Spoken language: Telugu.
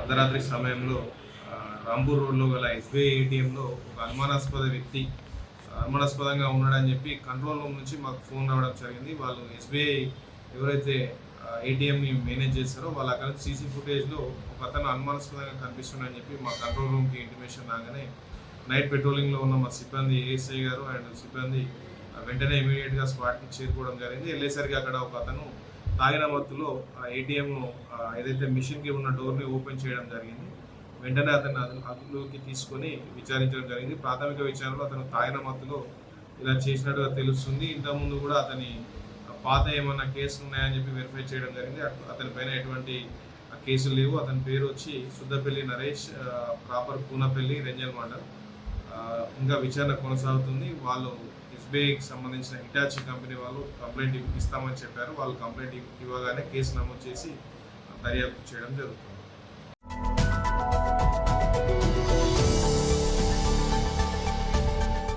అర్ధరాత్రి సమయంలో రాంపూర్ రోడ్లో గల ఎస్బీఐ ఏటీఎంలో ఒక అనుమానాస్పదంగా ఉన్నాడని చెప్పి కంట్రోల్ రూమ్ నుంచి మాకు ఫోన్ రావడం జరిగింది. వాళ్ళు ఎస్బీఐ ఎవరైతే ఏటీఎంని మేనేజ్ చేస్తారో వాళ్ళు అక్కడ సీసీ ఫుటేజ్లో ఒక అతను అనుమానాస్పదంగా కనిపిస్తున్నాడని చెప్పి మా కంట్రోల్ రూమ్కి ఇంటిమేషన్ రాగానే నైట్ పెట్రోలింగ్లో ఉన్న మా సిబ్బంది ఏఎస్ఐ గారు అండ్ సిబ్బంది వెంటనే ఇమీడియట్గా స్పాట్కి చేరుకోవడం జరిగింది. వెళ్ళేసరికి అక్కడ ఒక అతను తాగిన మత్తులో ఏటీఎంను ఏదైతే మిషన్కి ఉన్న డోర్ని ఓపెన్ చేయడం జరిగింది. వెంటనే అతను అదుపులోకి తీసుకొని విచారించడం జరిగింది. ప్రాథమిక విచారణలో అతను తాగిన మత్తులో ఇలా చేసినట్టుగా తెలుస్తుంది. ఇంతకుముందు కూడా అతని పాత ఏమన్నా కేసులు ఉన్నాయని చెప్పి వెరిఫై చేయడం జరిగింది. అతని పైన ఎటువంటి కేసులు లేవు. అతని పేరు వచ్చి సుద్దపల్లి నరేష్, ప్రాపర్ కూనపల్లి, రెంజల్ మండల్. ఇంకా విచారణ కొనసాగుతుంది. వాళ్ళు ఎస్బీఐకి సంబంధించిన హిటాచి కంపెనీ వాళ్ళు కంప్లైంట్ ఇస్తామని చెప్పారు. వాళ్ళు కంప్లైంట్ ఇవ్వగానే కేసు నమోదు చేసి దర్యాప్తు చేయడం జరుగుతుంది.